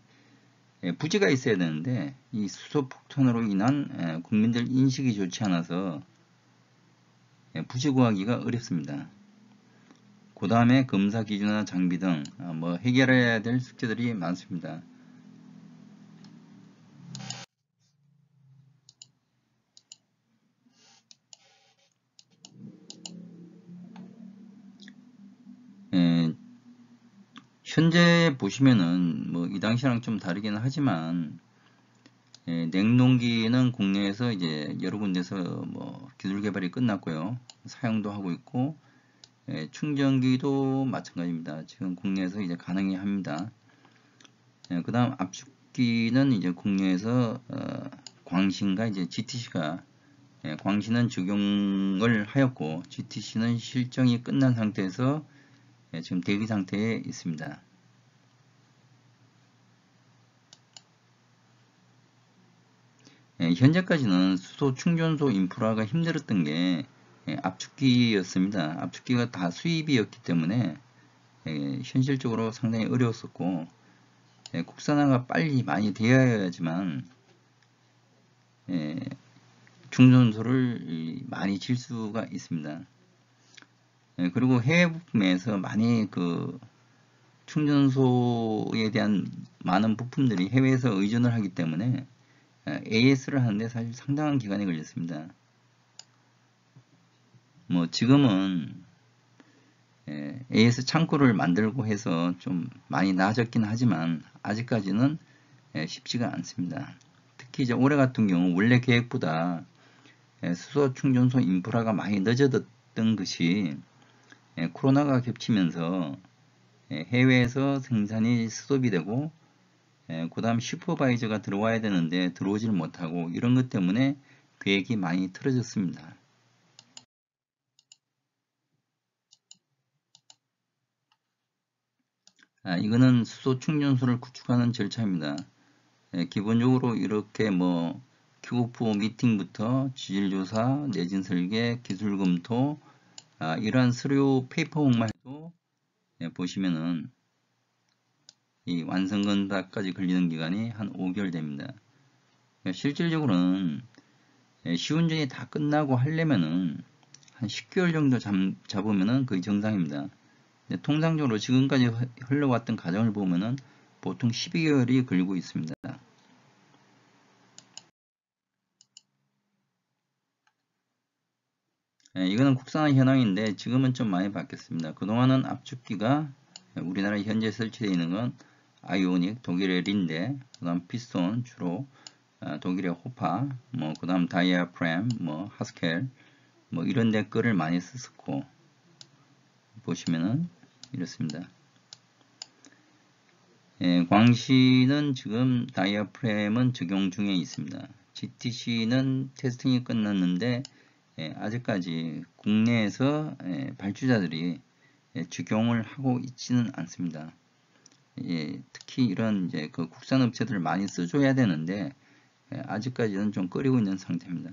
[SPEAKER 1] 부지가 있어야 되는데 이 수소 폭탄으로 인한 국민들 인식이 좋지 않아서 부지 구하기가 어렵습니다. 그 다음에 검사 기준이나 장비 등 뭐 해결해야 될 숙제들이 많습니다. 현재 보시면은 뭐 이 당시랑 좀 다르기는 하지만 냉동기는 국내에서 이제 여러 군데서 뭐 기술 개발이 끝났고요. 사용도 하고 있고 충전기도 마찬가지입니다. 지금 국내에서 이제 가능해 합니다. 그 다음 압축기는 이제 국내에서 광신과 이제 GTC가 광신은 적용을 하였고 GTC는 실정이 끝난 상태에서 지금 대기 상태에 있습니다. 현재까지는 수소 충전소 인프라가 힘들었던 게 압축기였습니다. 압축기가 다 수입이었기 때문에 현실적으로 상당히 어려웠었고 국산화가 빨리 많이 되어야지만 충전소를 많이 질 수가 있습니다. 그리고 해외 부품에서 많이 그 충전소에 대한 많은 부품들이 해외에서 의존을 하기 때문에 AS를 하는데 사실 상당한 기간이 걸렸습니다. 뭐 지금은 AS 창고를 만들고 해서 좀 많이 나아졌긴 하지만 아직까지는 쉽지가 않습니다. 특히 이제 올해 같은 경우 원래 계획보다 수소 충전소 인프라가 많이 늦어졌던 것이 코로나가 겹치면서 해외에서 생산이 스톱이 되고 그 다음 슈퍼바이저가 들어와야 되는데 들어오지를 못하고 이런 것 때문에 계획이 많이 틀어졌습니다. 이거는 수소 충전소를 구축하는 절차입니다. 기본적으로 이렇게 뭐 킥오프 미팅부터 지질조사, 내진 설계, 기술 검토 이러한 서류 페이퍼워크만 해도 보시면은 이 완성 건다까지 걸리는 기간이 한 5개월 됩니다. 실질적으로는 시운전이 다 끝나고 하려면은 한 10개월 정도 잡으면은 거의 정상입니다. 통상적으로 지금까지 흘러왔던 과정을 보면은 보통 12개월이 걸리고 있습니다. 이거는 국산화 현황인데 지금은 좀 많이 바뀌었습니다. 그동안은 압축기가 우리나라에 현재 설치되어 있는 건 아이오닉, 독일의 린데, 그 다음 피스톤 주로 독일의 호파, 뭐 그 다음 다이아프램, 뭐 하스켈, 뭐 이런 데 거를 많이 썼고 보시면은 이렇습니다. 광시는 지금 다이아프램은 적용 중에 있습니다. GTC는 테스팅이 끝났는데 아직까지 국내에서 발주자들이 적용을 하고 있지는 않습니다. 특히 이런 이제 그 국산 업체들을 많이 써줘야 되는데 아직까지는 좀 꺼리고 있는 상태입니다.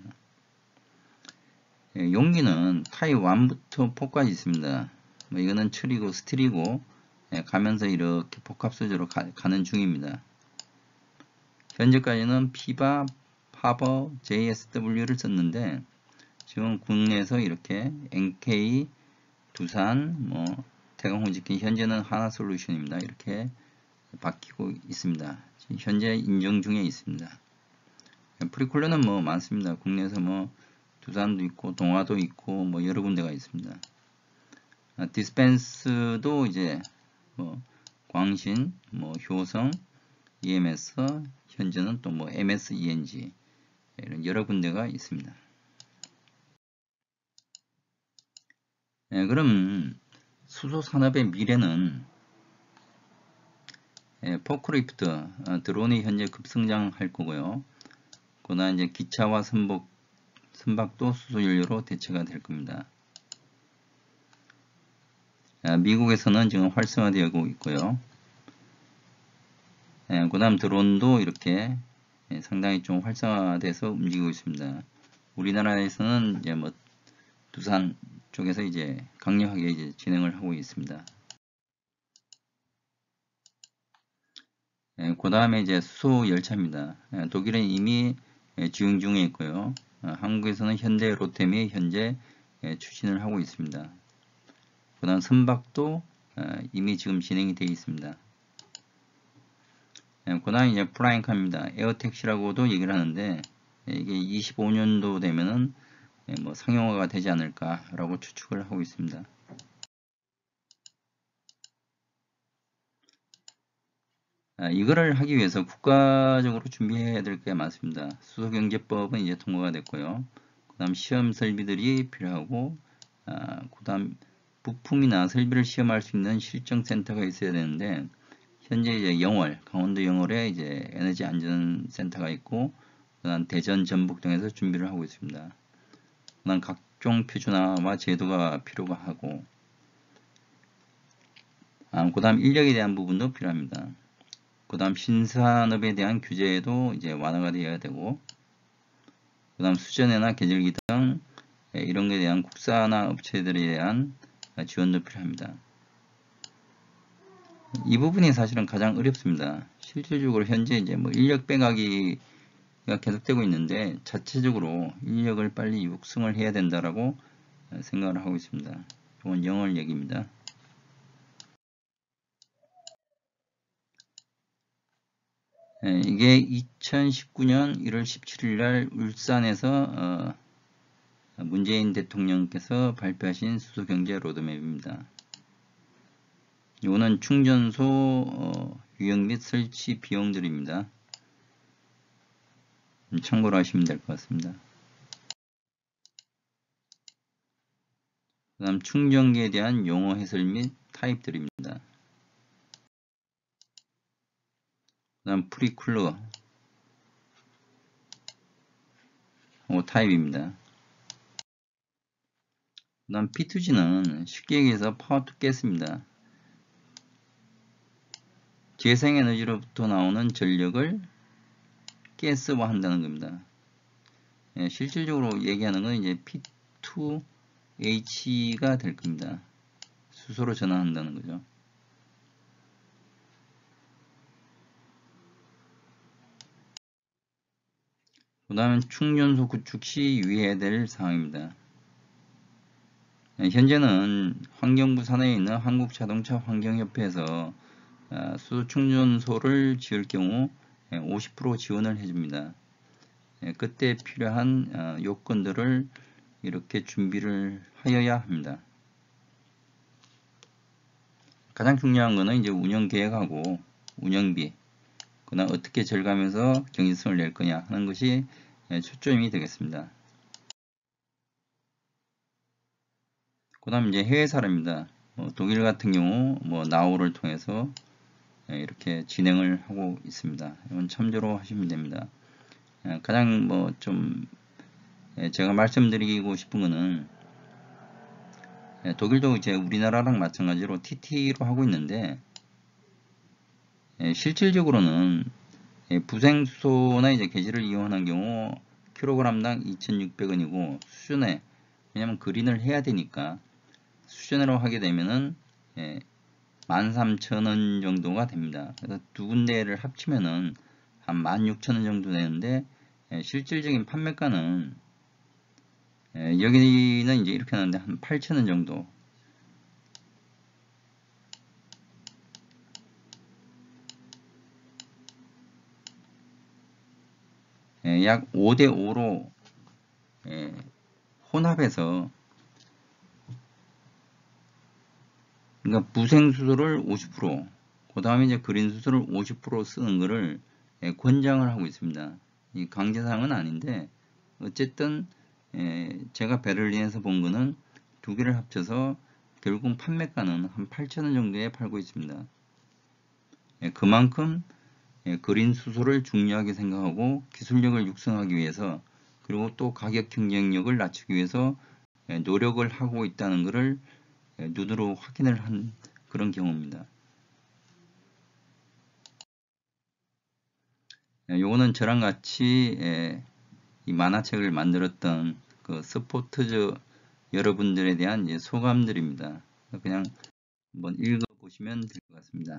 [SPEAKER 1] 용기는 타입 1부터 4까지 있습니다. 뭐 이거는 철이고 스틸이고 가면서 이렇게 복합 소재로 가는 중입니다. 현재까지는 피바, 파버, JSW를 썼는데 지금 국내에서 이렇게 NK, 두산, 뭐 대강호직행 현재는 하나솔루션입니다. 이렇게 바뀌고 있습니다. 현재 인정 중에 있습니다. 프리쿨러는 뭐 많습니다. 국내에서 뭐 두산도 있고 동화도 있고 뭐 여러 군데가 있습니다. 디스펜스도 이제 뭐 광신, 뭐 효성, EMS, 현재는 또 뭐 MS, ENG 이런 여러 군데가 있습니다. 그럼 수소 산업의 미래는 포크리프트, 드론이 현재 급성장할 거고요. 그다음 이제 기차와 선박도 수소 연료로 대체가 될 겁니다. 미국에서는 지금 활성화되고 있고요. 그 다음 드론도 이렇게 상당히 좀 활성화돼서 움직이고 있습니다. 우리나라에서는 이제 뭐 두산 쪽에서 이제 강력하게 이제 진행을 하고 있습니다. 그 다음에 이제 수소 열차입니다. 독일은 이미 주행 중에 있고요. 한국에서는 현대 로템이 현재 추진을 하고 있습니다. 그 다음 선박도 이미 지금 진행이 되어 있습니다. 그 다음 이제 플라잉카입니다. 에어택시라고도 얘기를 하는데 이게 25년도 되면은 뭐 상용화가 되지 않을까라고 추측을 하고 있습니다. 이거를 하기 위해서 국가적으로 준비해야 될 게 많습니다. 수소경제법은 이제 통과가 됐고요. 그 다음 시험 설비들이 필요하고, 그 다음 부품이나 설비를 시험할 수 있는 실정센터가 있어야 되는데, 현재 이제 영월, 강원도 영월에 이제 에너지 안전센터가 있고, 그 다음 대전, 전북 등에서 준비를 하고 있습니다. 그 다음 각종 표준화와 제도가 필요가 하고, 그 다음 인력에 대한 부분도 필요합니다. 그 다음 신산업에 대한 규제도 이제 완화가 되어야 되고, 그 다음 수전해나 계절기 등 이런 것에 대한 국산화 업체들에 대한 지원도 필요합니다. 이 부분이 사실은 가장 어렵습니다. 실질적으로 현재 이제 뭐 인력 빼가기가 계속되고 있는데 자체적으로 인력을 빨리 육성을 해야 된다라고 생각을 하고 있습니다. 이건 영월 얘기입니다. 이게 2019년 1월 17일 날 울산에서 문재인 대통령께서 발표하신 수소경제 로드맵입니다. 이거는 충전소 유형 및 설치 비용들입니다. 참고로 하시면 될 것 같습니다. 그 다음 충전기에 대한 용어 해설 및 타입들입니다. 그 다음 프리쿨러 타입입니다. 그 다음 P2G는 쉽게 얘기해서 파워 투 가스입니다. 재생에너지로부터 나오는 전력을 가스화 한다는 겁니다. 실질적으로 얘기하는 건 이제 P2H가 될 겁니다. 수소로 전환한다는 거죠. 그 다음은 충전소 구축 시 유의해야 될 사항입니다. 현재는 환경부 산하에 있는 한국자동차 환경협회에서 수소 충전소를 지을 경우 50% 지원을 해줍니다. 그때 필요한 요건들을 이렇게 준비를 하여야 합니다. 가장 중요한 것은 이제 운영 계획하고 운영비, 그다음 어떻게 절감해서 경제성을 낼 거냐 하는 것이 초점이 되겠습니다. 그 다음 이제 해외 사례입니다. 독일 같은 경우 나우를 통해서 이렇게 진행을 하고 있습니다. 이건 참조로 하시면 됩니다. 가장 제가 말씀드리고 싶은 거는 독일도 이제 우리나라랑 마찬가지로 TT로 하고 있는데 실질적으로는 부생수소나 이제 게질을 이용하는 경우 킬로그램당 2,600원이고 수준에 왜냐면 그린을 해야 되니까 수준으로 하게 되면은 13,000원 정도가 됩니다. 그래서 두 군데를 합치면은 한 16,000원 정도 되는데 실질적인 판매가는 여기는 이제 이렇게 하는데 한 8,000원 정도. 약 5대5로 혼합해서 그러니까 부생수소를 50%, 그 다음에 이제 그린수소를 50% 쓰는 것을 권장을 하고 있습니다. 이 강제사항은 아닌데 어쨌든 제가 베를린에서 본 거는 두 개를 합쳐서 결국 판매가는 한 8,000원 정도에 팔고 있습니다. 그만큼 그린 수소를 중요하게 생각하고 기술력을 육성하기 위해서 그리고 또 가격 경쟁력을 낮추기 위해서 노력을 하고 있다는 것을 눈으로 확인을 한 그런 경우입니다. 요거는 저랑 같이 이 만화책을 만들었던 그 스포트즈 여러분들에 대한 소감들입니다. 그냥 한번 읽어보시면 될 것 같습니다.